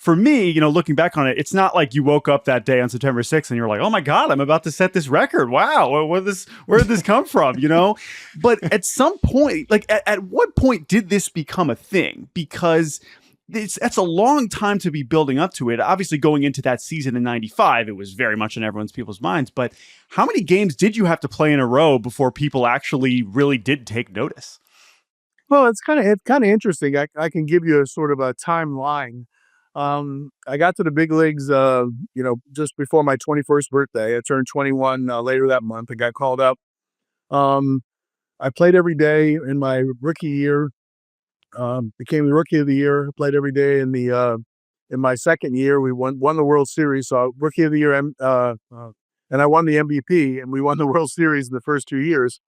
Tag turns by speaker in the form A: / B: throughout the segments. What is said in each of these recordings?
A: for me, looking back on it, it's not like you woke up that day on September 6th and you're like, oh my God, I'm about to set this record. Wow. Where did this come from? But at some point, like at what point did this become a thing? Because that's a long time to be building up to it. Obviously, going into that season in 95, it was very much in people's minds. But how many games did you have to play in a row before people actually really did take notice?
B: Well, it's kind of interesting. I can give you a sort of a timeline. I got to the big leagues, just before my 21st birthday. I turned 21 later that month. I got called up. I played every day in my rookie year. Became the rookie of the year. Played every day in my second year. We won the World Series. So rookie of the year, and I won the MVP, and we won the World Series in the first 2 years.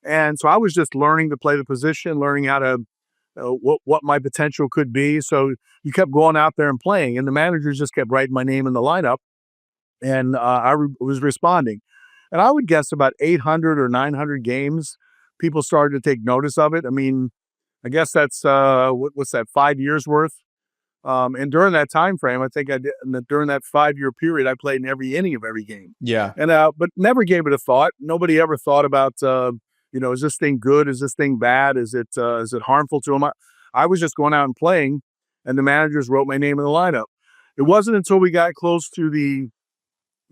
B: And so I was just learning to play the position, learning how to what my potential could be. So you kept going out there and playing, and the managers just kept writing my name in the lineup, and I was responding. And I would guess about 800 or 900 games, people started to take notice of it. I mean, I guess that's what's that, 5 years worth? And during that time frame, I think I did. During that 5-year period, I played in every inning of every game.
C: Yeah,
B: and but never gave it a thought. Nobody ever thought about is this thing good? Is this thing bad? Is it harmful to them? I was just going out and playing, and the managers wrote my name in the lineup. It wasn't until we got close to the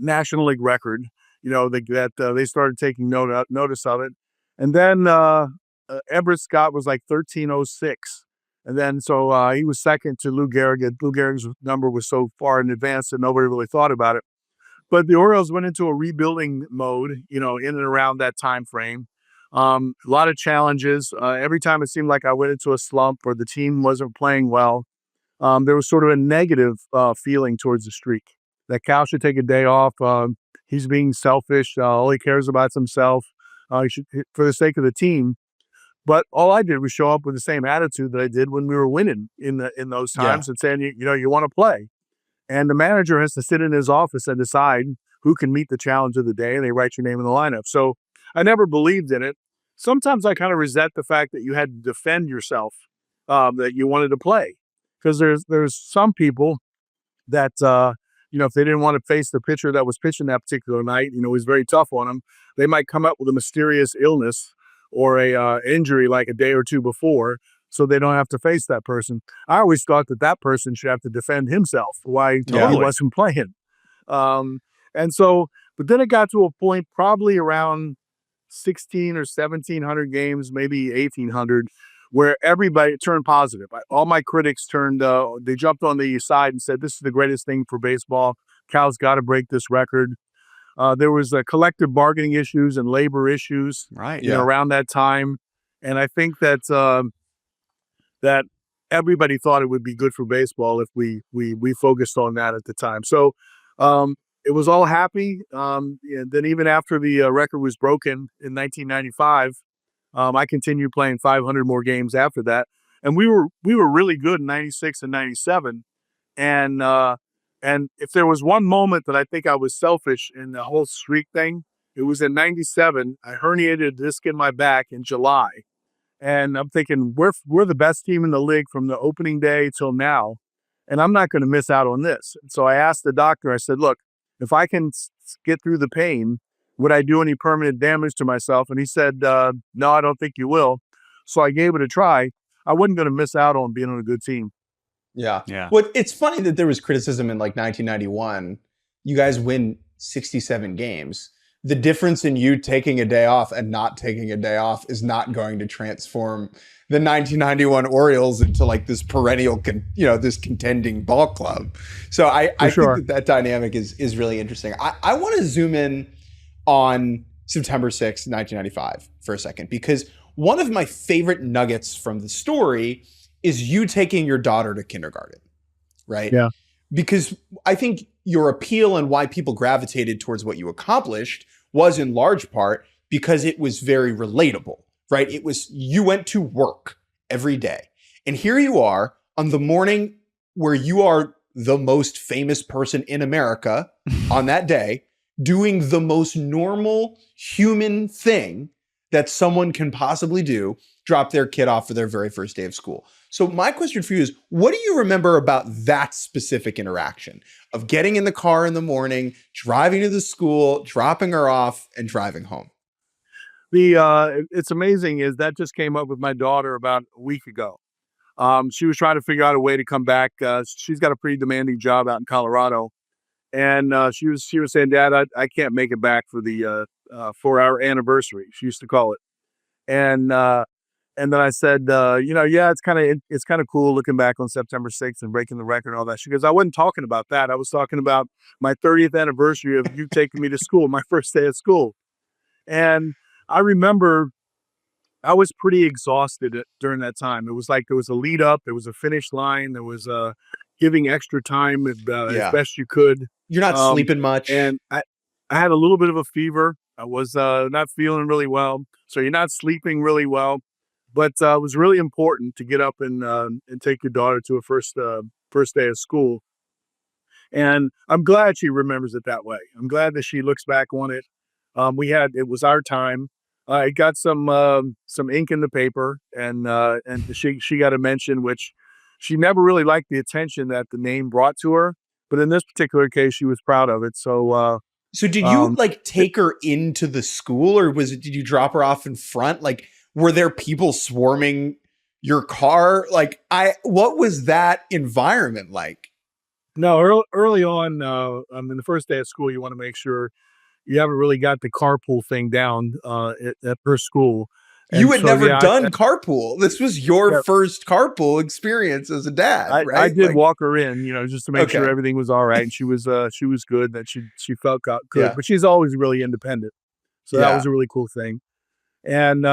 B: National League record, that they started taking notice of it. And then Everett Scott was like 1306. And then so he was second to Lou Gehrig. Lou Gehrig's number was so far in advance that nobody really thought about it. But the Orioles went into a rebuilding mode, in and around that time frame. A lot of challenges. Every time it seemed like I went into a slump or the team wasn't playing well, there was sort of a negative feeling towards the streak. That Cal should take a day off. He's being selfish. All he cares about is himself. He should, for the sake of the team. But all I did was show up with the same attitude that I did when we were winning in those times, and saying, you want to play. And the manager has to sit in his office and decide who can meet the challenge of the day, and they write your name in the lineup. So I never believed in it. Sometimes I kind of resent the fact that you had to defend yourself, that you wanted to play. Because there's some people that, if they didn't want to face the pitcher that was pitching that particular night, it was very tough on them. They might come up with a mysterious illness or a injury like a day or two before, so they don't have to face that person. I always thought that person should have to defend himself why he wasn't playing. And so, but then it got to a point probably around 16 or 1700 games, maybe 1800, where everybody turned positive. All my critics they jumped on the side and said, this is the greatest thing for baseball. Cal's got to break this record. There was collective bargaining issues and labor issues around that time. And I think that that everybody thought it would be good for baseball if we focused on that at the time. So it was all happy. And then even after the record was broken in 1995, I continued playing 500 more games after that. And we were really good in 96 and 97. And if there was one moment that I think I was selfish in the whole streak thing, it was in 97. I herniated a disc in my back in July. And I'm thinking, we're the best team in the league from the opening day till now, and I'm not going to miss out on this. And so I asked the doctor, I said, look, if I can get through the pain, would I do any permanent damage to myself? And he said, no, I don't think you will. So I gave it a try. I wasn't going to miss out on being on a good team.
C: Yeah. Well, it's funny that there was criticism in like 1991. You guys win 67 games. The difference in you taking a day off and not taking a day off is not going to transform the 1991 Orioles into like this perennial, this contending ball club. So I think that dynamic is really interesting. I want to zoom in on September 6th, 1995 for a second, because one of my favorite nuggets from the story is you taking your daughter to kindergarten, right?
B: Yeah.
C: Because I think your appeal and why people gravitated towards what you accomplished was in large part because it was very relatable, right? It was, you went to work every day. And here you are on the morning where you are the most famous person in America on that day, doing the most normal human thing that someone can possibly do, drop their kid off for their very first day of school. So my question for you is, what do you remember about that specific interaction of getting in the car in the morning, driving to the school, dropping her off, and driving home?
B: It's amazing is that just came up with my daughter about a week ago. She was trying to figure out a way to come back. She's got a pretty demanding job out in Colorado. And she was saying, Dad, I can't make it back for the 4-hour anniversary, she used to call it. And then I said, yeah, it's kind of cool looking back on September 6th and breaking the record and all that. She goes, I wasn't talking about that. I was talking about my 30th anniversary of you taking me to school, my first day of school. And I remember I was pretty exhausted during that time. It was like there was a lead up, there was a finish line, there was giving extra time as best you could.
C: You're not sleeping much.
B: And I had a little bit of a fever. I was not feeling really well. So you're not sleeping really well. But it was really important to get up and take your daughter to her first day of school. And I'm glad she remembers it that way. I'm glad that she looks back on it. It was our time. I got some ink in the paper, and she got a mention, which she never really liked the attention that the name brought to her. But in this particular case, she was proud of it. So
C: did you take her into the school, or did you drop her off in front? Like, were there people swarming your car? What was that environment like?
B: No, early on, in the first day of school, you want to make sure you haven't really got the carpool thing down at her school. And
C: you had never done carpool. This was your first carpool experience as a dad, right?
B: I did walk her in, just to make sure everything was all right. And she was good, that she felt good. Yeah. But she's always really independent. So that was a really cool thing. And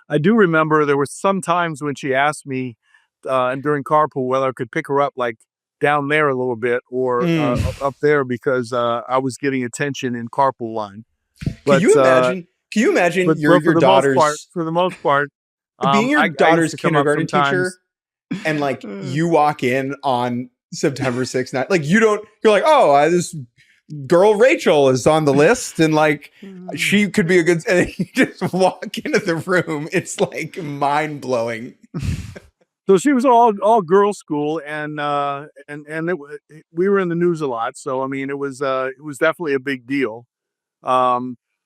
B: I do remember there were some times when she asked me during carpool whether I could pick her up down there a little bit or up there, because I was getting attention in carpool line. But,
C: can you imagine your daughter's
B: for the most part
C: being your daughter's kindergarten teacher, and you walk in on September 6th night, you're like, oh, this girl Rachel is on the list, and she could be a good, and you just walk into the room. It's mind blowing.
B: So she was all girls school, and we were in the news a lot. So I mean, it was definitely a big deal.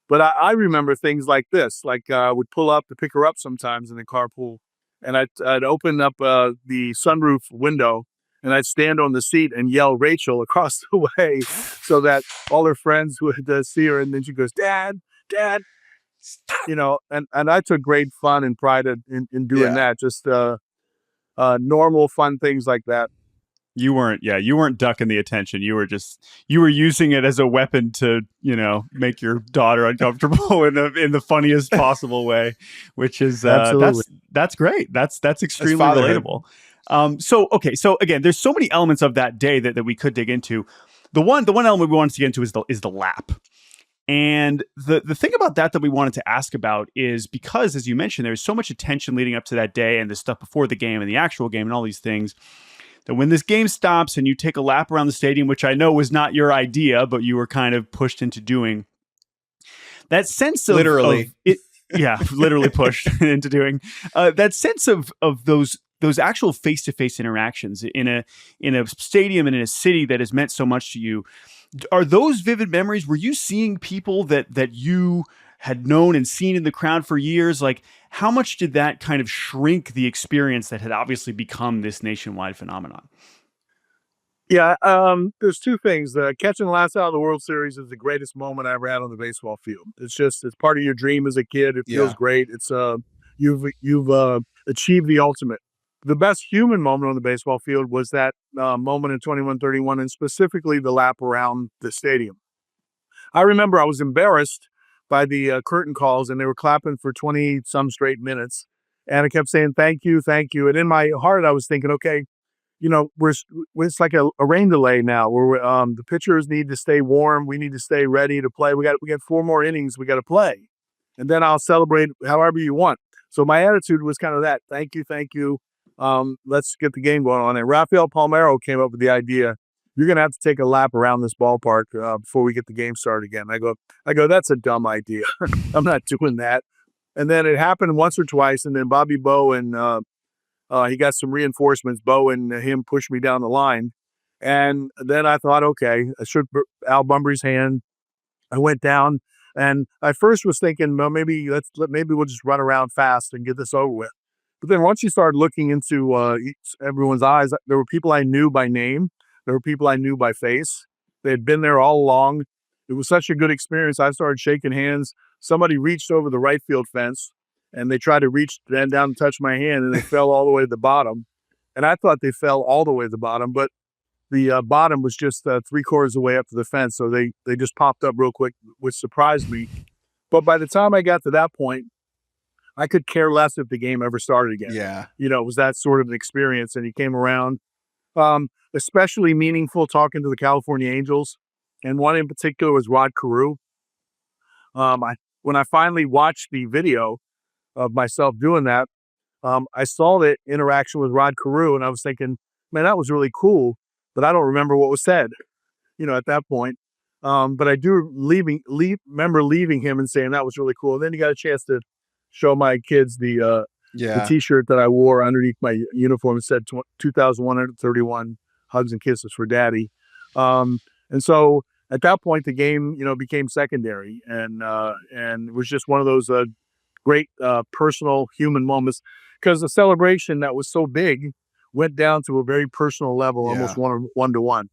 B: But I remember things like this. I would pull up to pick her up sometimes in the carpool, and I'd open up the sunroof window, and I'd stand on the seat and yell Rachel across the way, so that all her friends would see her, and then she goes, Dad, stop. And I took great fun and pride in doing that. Just normal fun things like that.
A: You weren't ducking the attention. You were using it as a weapon to, make your daughter uncomfortable in the funniest possible way, which is that's great. That's extremely relatable. So again, there's so many elements of that day that we could dig into. The one element we wanted to get into is the lap. And the thing about that we wanted to ask about is because, as you mentioned, there's so much attention leading up to that day and the stuff before the game and the actual game and all these things, that when this game stops and you take a lap around the stadium, which I know was not your idea, but you were kind of pushed into doing, that sense of
C: literally
A: pushed into doing that sense of those actual face-to-face interactions in a stadium and in a city that has meant so much to you. Are those vivid memories? Were you seeing people that you had known and seen in the crowd for years? How much did that kind of shrink the experience that had obviously become this nationwide phenomenon?
B: Yeah, there's two things. Catching the last out of the World Series is the greatest moment I ever had on the baseball field. It's part of your dream as a kid. It feels great. It's you've achieved the ultimate. The best human moment on the baseball field was that moment in 21-31, and specifically the lap around the stadium. I remember I was embarrassed by the curtain calls, and they were clapping for 20-some straight minutes. And I kept saying, thank you, thank you. And in my heart, I was thinking, okay, it's like a rain delay now, where the pitchers need to stay warm. We need to stay ready to play. We got 4 more innings we got to play. And then I'll celebrate however you want. So my attitude was kind of that. Thank you, thank you. Let's get the game going on. And Rafael Palmeiro came up with the idea, you're going to have to take a lap around this ballpark before we get the game started again. I go, that's a dumb idea. I'm not doing that. And then it happened once or twice, and then Bobby Bo and he got some reinforcements. Bo and him pushed me down the line, and then I thought, okay, I shook Al Bunbury's hand. I went down, and I first was thinking, well, maybe we'll just run around fast and get this over with. But then once you started looking into everyone's eyes, there were people I knew by name. There were people I knew by face. They had been there all along. It was such a good experience. I started shaking hands. Somebody reached over the right field fence, and they tried to reach down and touch my hand, and they fell all the way to the bottom. And I thought they fell all the way to the bottom, but the bottom was just 3/4 of the way up to the fence. So they just popped up real quick, which surprised me. But by the time I got to that point, I could care less if the game ever started again.
C: Yeah.
B: You know, it was that sort of an experience. And he came around, especially meaningful talking to the California Angels. And one in particular was Rod Carew. When I finally watched the video of myself doing that, I saw the interaction with Rod Carew, and I was thinking, man, that was really cool, but I don't remember what was said, you know, at that point. But I do remember leaving him and saying that was really cool. And then he got a chance to show my kids the T-shirt that I wore underneath my uniform. It said 2,131 hugs and kisses for Daddy. And so at that point, the game, you know, became secondary, and it was just one of those great personal human moments, because the celebration that was so big went down to a very personal level, almost one to one.